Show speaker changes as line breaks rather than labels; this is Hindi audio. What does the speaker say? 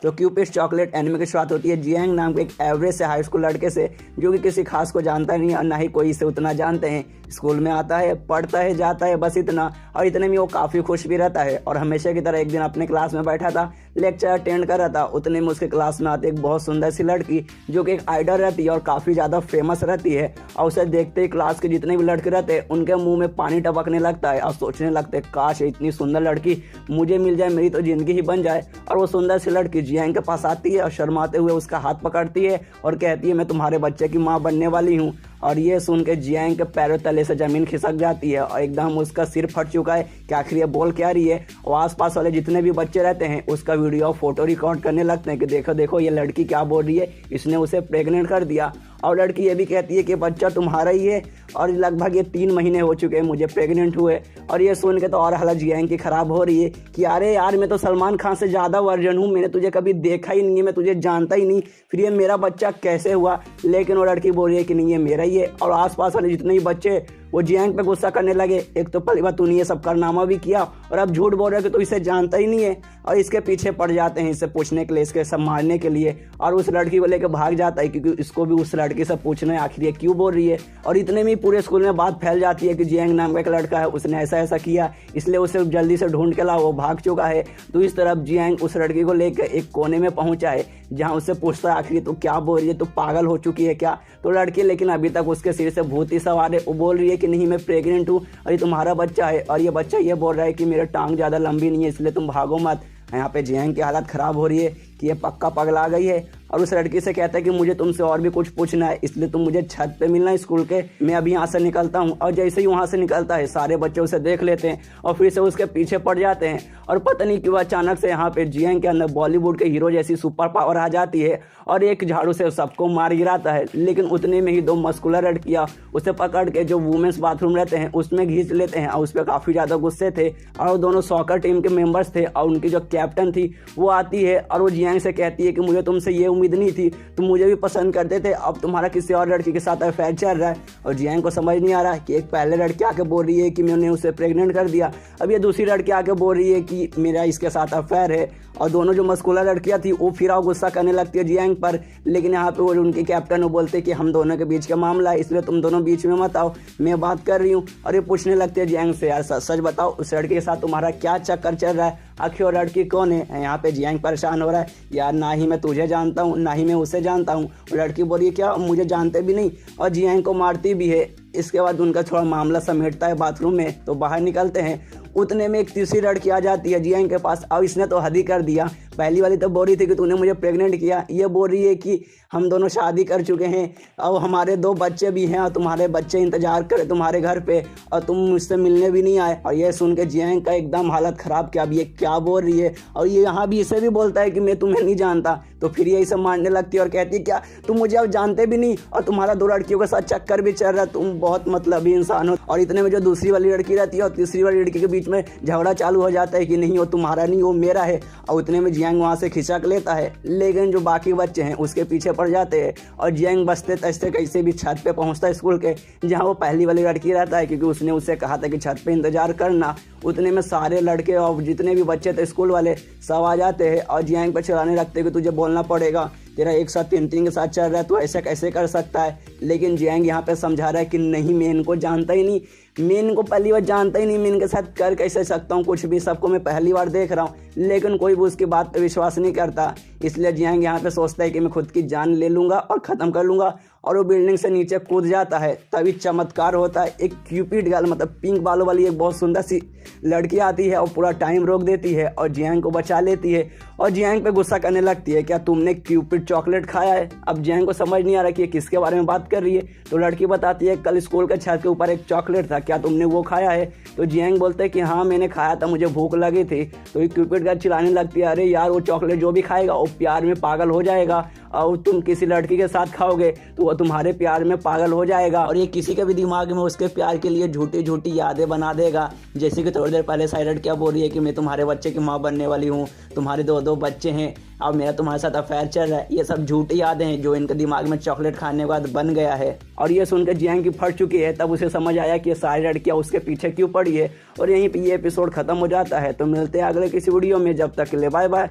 तो क्यूपिड चॉकलेट एनिमे की शुरुआत होती है जियांग नाम के एक एवरेज से हाई स्कूल लड़के से, जो कि किसी खास को जानता नहीं और ना ही कोई इसे उतना जानते हैं। स्कूल में आता है, पढ़ता है, जाता है, बस इतना, और इतने में वो काफ़ी खुश भी रहता है। और हमेशा की तरह एक दिन अपने क्लास में बैठा था, लेक्चर अटेंड कर रहा था। उतने में उसके क्लास में आती एक बहुत सुंदर सी लड़की, जो कि एक आइडल रहती है और काफ़ी ज़्यादा फेमस रहती है। और उसे देखते ही क्लास के जितने भी लड़के रहते हैं उनके मुंह में पानी टपकने लगता है और सोचने लगते हैं काश इतनी सुंदर लड़की मुझे मिल जाए, मेरी तो ज़िंदगी ही बन जाए। और वो सुंदर सी लड़की जियांग के पास आती है और शर्माते हुए उसका हाथ पकड़ती है और कहती है मैं तुम्हारे बच्चे की माँ बनने वाली हूँ। और ये सुन के जियांग के पैरों तले से ज़मीन खिसक जाती है और एकदम उसका सिर फट चुका है कि आखिर ये बोल क्या रही है। और आसपास वाले जितने भी बच्चे रहते हैं उसका वीडियो फोटो रिकॉर्ड करने लगते हैं कि देखो देखो ये लड़की क्या बोल रही है, इसने उसे प्रेग्नेंट कर दिया। और लड़की ये भी कहती है कि बच्चा तुम्हारा ही है और लगभग ये 3 महीने हो चुके हैं मुझे प्रेग्नेंट हुए। और ये सुन के तो और हालत जियांग की ख़राब हो रही है कि अरे यार मैं तो सलमान खान से ज़्यादा वर्जन हूँ, मैंने तुझे कभी देखा ही नहीं है, मैं तुझे जानता ही नहीं, फिर ये मेरा बच्चा कैसे हुआ। लेकिन वो लड़की बोल रही है कि नहीं ये मेरा ही है। और आसपास वाले जितने भी बच्चे वो जियांग पे गुस्सा करने लगे, एक तो पहली बार तूने ये सब कारनामा भी किया और अब झूठ बोल रहा है कि तू इसे जानता ही नहीं है। और इसके पीछे पड़ जाते हैं इससे पूछने के लिए, इसके सब मारने के लिए। और उस लड़की को लेकर भाग जाता है क्योंकि इसको भी उस लड़की से पूछना है आखिर ये क्यों बोल रही है। और इतने में पूरे स्कूल में बात फैल जाती है कि जियांग नाम का एक लड़का है, उसने ऐसा ऐसा किया, इसलिए उसे जल्दी से ढूंढ के लाओ, वो भाग चुका है। तो इस तरफ जियांग उस लड़की को लेकर एक कोने में पहुंचा है जहां उससे पूछता है आखिर तू क्या बोल रही है, तू पागल हो चुकी है क्या। तो लड़की लेकिन अभी तक उसके सिर से भूत ही सवार है। वो बोल रही है कि नहीं मैं प्रेग्नेंट हूँ और ये तुम्हारा बच्चा है। और ये बच्चा ये बोल रहा है कि मेरा टांग ज़्यादा लंबी नहीं है इसलिए तुम भागो मत। यहाँ पे जियांग की हालत ख़राब हो रही है कि ये पक्का पगला गई है। और उस लड़की से कहता है कि मुझे तुमसे और भी कुछ पूछना है, इसलिए तुम मुझे छत पे मिलना है स्कूल के, मैं अभी यहाँ से निकलता हूँ। और जैसे ही वहाँ से निकलता है सारे बच्चे उसे देख लेते हैं और फिर से उसके पीछे पड़ जाते हैं। और पता नहीं क्यों अचानक से यहाँ पे जियांग के अंदर बॉलीवुड के हीरो जैसी सुपर पावर आ जाती है और एक झाड़ू से सबको मार गिराता है। लेकिन उतने में ही 2 मस्कुलर लड़कियाँ उसे पकड़ के जो वुमेंस बाथरूम रहते हैं उसमें घींच लेते हैं और उस पर काफ़ी ज़्यादा गुस्से थे। और वो दोनों सॉकर टीम के मेंबर्स थे और उनकी जो कैप्टन थी वो आती है और वो जियांग से कहती है कि मुझे तुमसे ये उम्मीद नहीं थी, तुम मुझे भी पसंद करते थे, अब तुम्हारा किसी और लड़की के साथ अफेयर चल रहा है। और जियांग को समझ नहीं आ रहा कि एक पहले लड़की आके बोल रही है कि मैंने उसे प्रेग्नेंट कर दिया, अब ये दूसरी लड़की आके बोल रही है कि मेरा इसके साथ अफेयर है। और दोनों जो मस्कुलर लड़कियां थी वो फिर गुस्सा करने लगती है जियांग पर। लेकिन यहाँ पे वो उनके कैप्टन वो बोलते हैं कि हम दोनों के बीच का मामला है इसलिए तुम दोनों बीच में मत आओ, मैं बात कर रही हूँ। और ये पूछने लगती है जियांग से यार सच बताओ उस लड़के के साथ तुम्हारा क्या चक्कर चल रहा है, आखिर वो लड़की कौन है। यहाँ पे जियांग परेशान हो रहा है, यार ना ही मैं तुझे जानता हूँ ना ही मैं उसे जानता हूँ। लड़की बोली क्या मुझे जानते भी नहीं, और जियांग को मारती भी है। इसके बाद उनका थोड़ा मामला समेटता है बाथरूम में, तो बाहर निकलते हैं। उतने में एक तीसरी लड़की आ जाती है जियांग के पास। अब इसने तो हद ही कर दिया, पहली वाली तो बोल रही थी कि तूने मुझे प्रेग्नेंट किया, ये बोल रही है कि हम दोनों शादी कर चुके हैं और हमारे 2 बच्चे भी हैं और तुम्हारे बच्चे इंतजार करे तुम्हारे घर पे और तुम मुझसे मिलने भी नहीं आए। और ये सुन के जियांग का एकदम हालत ख़राब कि अब ये क्या बोल रही है। और ये यहाँ भी इसे भी बोलता है कि मैं तुम्हें नहीं जानता। तो फिर ये इसे मारने लगती है और कहती है क्या तुम मुझे अब जानते भी नहीं और तुम्हारा 2 लड़कियों के साथ चक्कर भी चल रहा है, तुम बहुत मतलबी इंसान हो। और इतने में जो दूसरी वाली लड़की रहती है और तीसरी वाली लड़की के बीच में झगड़ा चालू हो जाता है कि नहीं वो तुम्हारा नहीं वो मेरा है। और उतने में जियांग वहाँ से खिंचक लेता है, लेकिन जो बाकी बच्चे हैं उसके पीछे पड़ जाते हैं। और जियांग बचते तचते कैसे भी छत पे पहुँचता है स्कूल के, जहाँ वो पहली वाली लड़की रहता है क्योंकि उसने उससे कहा था कि छत पे इंतजार करना। उतने में सारे लड़के और जितने भी बच्चे थे स्कूल वाले सब आ जाते हैं और जियांग पर चिल्लाने लगते हैं कि तुझे बोलना पड़ेगा, तेरा एक साथ 3 के साथ चल रहा है, तो ऐसा कैसे कर सकता है। लेकिन जियांग यहाँ पे समझा रहा है कि नहीं मैं इनको जानता ही नहीं, मैं इनको पहली बार जानता ही नहीं, मैं इनके साथ कर कैसे सकता हूँ कुछ भी, सबको मैं पहली बार देख रहा हूँ। लेकिन कोई भी उसकी बात पे विश्वास नहीं करता, इसलिए जियांग यहाँ पे सोचता है कि मैं खुद की जान ले लूँगा और ख़त्म कर लूँगा। और वो बिल्डिंग से नीचे कूद जाता है। तभी चमत्कार होता है, एक क्यूपिड गर्ल मतलब पिंक बालों वाली एक बहुत सुंदर सी लड़की आती है और पूरा टाइम रोक देती है और जियांग को बचा लेती है। और जियांग पे गुस्सा करने लगती है, क्या तुमने क्यूपिड चॉकलेट खाया है। अब जियांग को समझ नहीं आ रहा कि ये किसके बारे में बात कर रही है। तो लड़की बताती है कल स्कूल के छत के ऊपर एक चॉकलेट था, क्या तुमने वो खाया है। तो जियांग बोलते हैं कि हाँ मैंने खाया था, मुझे भूख लगी थी। तो ये क्यूपिड गर्ल चिल्लाने लगती है, अरे यार वो चॉकलेट जो भी खाएगा वो प्यार में पागल हो जाएगा और तुम किसी लड़की के साथ खाओगे तो वो तुम्हारे प्यार में पागल हो जाएगा और ये किसी के भी दिमाग में उसके प्यार के लिए झूठी झूठी यादें बना देगा। जैसे कि थोड़ी देर पहले साइड क्या बोल रही है कि मैं तुम्हारे बच्चे की माँ बनने वाली हूँ, तुम्हारे 2 बच्चे हैं, अब मेरा तुम्हारे साथ अफेयर चल रहा है। ये सब झूठी यादें हैं जो इनके दिमाग में चॉकलेट खाने के बाद बन गया है। और ये सुनकर जियांग की फट चुकी है। तब उसे समझ आया कि ये सारी लड़कियाँ उसके पीछे क्यों पड़ी है। और यहीं पे ये एपिसोड खत्म हो जाता है। तो मिलते हैं अगले किसी वीडियो में, जब तक के लिए बाय बाय।